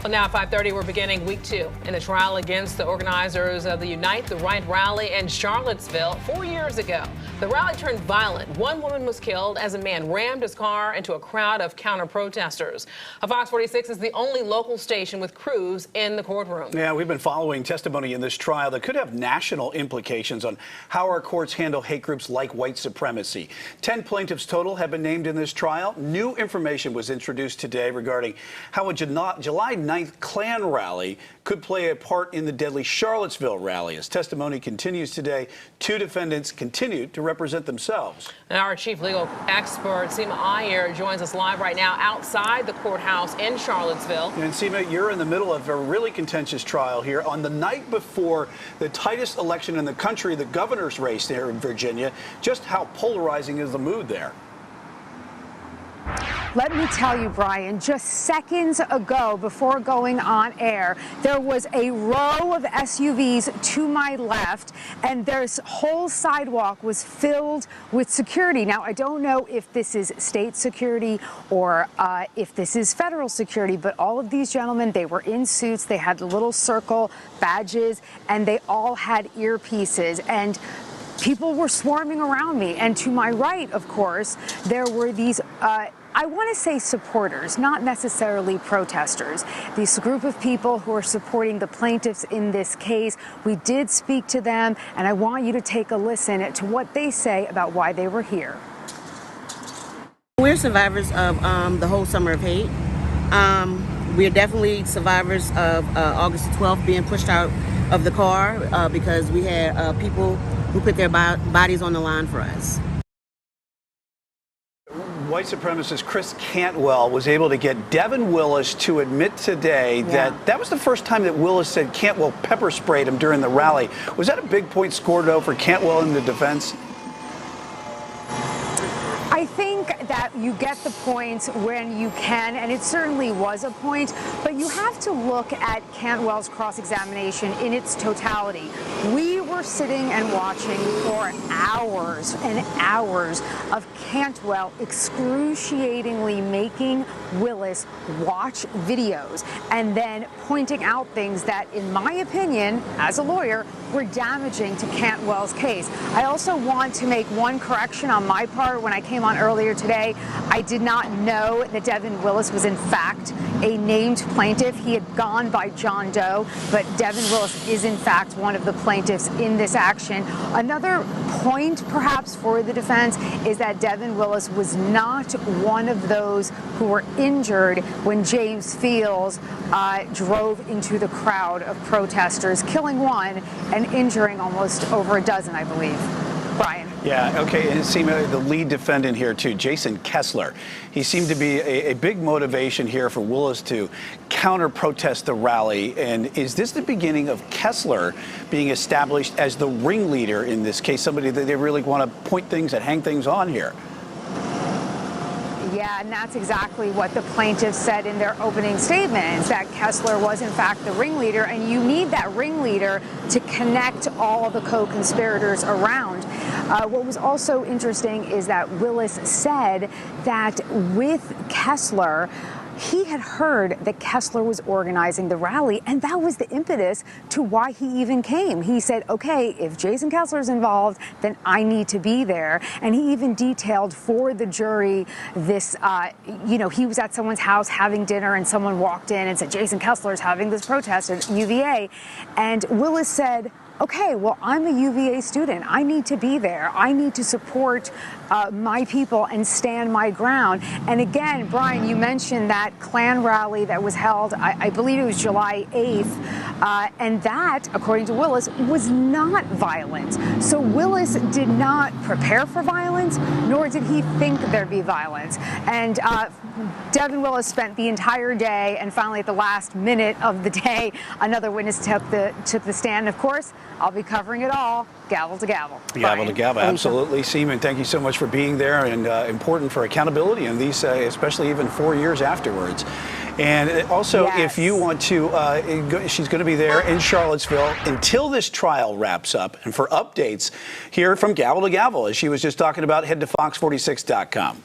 Well, now at 5:30, we're beginning week 2 in the trial against the organizers of the Unite the Right rally in Charlottesville 4 years ago. The rally turned violent. One woman was killed as a man rammed his car into a crowd of counter-protesters. Fox 46 is the only local station with crews in the courtroom. Yeah, we've been following testimony in this trial that could have national implications on how our courts handle hate groups like white supremacy. 10 plaintiffs total have been named in this trial. New information was introduced today regarding how a July 9th Klan rally could play a part in the deadly Charlottesville rally. As testimony continues today, 2 defendants continue to represent themselves. And our chief legal expert, Seema Iyer, joins us live right now outside the courthouse in Charlottesville. And Seema, you're in the middle of a really contentious trial here. On the night before the tightest election in the country, the governor's race there in Virginia, just how polarizing is the mood there? Let me tell you, Brian, just seconds ago, before going on air, there was a row of SUVs to my left, and this whole sidewalk was filled with security. Now, I don't know if this is state security or if this is federal security, but all of these gentlemen, they were in suits, they had little circle badges, and they all had earpieces. And people were swarming around me, and to my right, of course, there were these, I want to say supporters, not necessarily protesters. This group of people who are supporting the plaintiffs in this case. We did speak to them, and I want you to take a listen to what they say about why they were here. We're survivors of the whole summer of hate. We're definitely survivors of August 12th being pushed out of the car because we had people who put their bodies on the line for us. White supremacist Chris Cantwell was able to get Devin Willis to admit today that was the first time that Willis said Cantwell pepper sprayed him during the rally. Was that a big point scored, though, for Cantwell in the defense? I think that you get the points when you can, and it certainly was a point, but you have to look at Cantwell's cross-examination in its totality. We were sitting and watching for hours and hours of Cantwell excruciatingly making Willis watch videos and then pointing out things that, in my opinion, as a lawyer, were damaging to Cantwell's case. I also want to make one correction on my part. When I came on earlier today, I did not know that Devin Willis was in fact a named plaintiff. He had gone by John Doe, but Devin Willis is in fact one of the plaintiffs in this action. Another point perhaps for the defense is that Devin Willis was not one of those who were injured when James Fields drove into the crowd of protesters, killing one and injuring almost over a dozen, I believe. Brian. Yeah, okay, and Seema, the lead defendant here too, Jason Kessler. He seemed to be a big motivation here for Willis to counter-protest the rally. And is this the beginning of Kessler being established as the ringleader in this case, somebody that they really want to point things and hang things on here? Yeah, and that's exactly what the plaintiffs said in their opening statements, that Kessler was in fact the ringleader, and you need that ringleader to connect all the co-conspirators around. What was also interesting is that Willis said that with Kessler, he had heard that Kessler was organizing the rally, and that was the impetus to why he even came. He said, okay, if Jason Kessler's involved, then I need to be there. And he even detailed for the jury this, he was at someone's house having dinner, and someone walked in and said, Jason Kessler's having this protest at UVA. And Willis said, okay, well, I'm a UVA student. I need to be there. I need to support my people and stand my ground. And again, Brian, you mentioned that Klan rally that was held, I believe it was July 8th, and that, according to Willis, was not violent. So Willis did not prepare for violence, nor did he think there'd be violence. And Devin Willis spent the entire day, and finally at the last minute of the day, another witness took the stand. Of course, I'll be covering it all, gavel to gavel. Gavel to gavel, absolutely. Seema, thank you so much for being there, and important for accountability in these, especially even 4 years afterwards. And also, if you want to, she's going to be there in Charlottesville until this trial wraps up. And for updates here from Gavel to Gavel, as she was just talking about, head to fox46.com.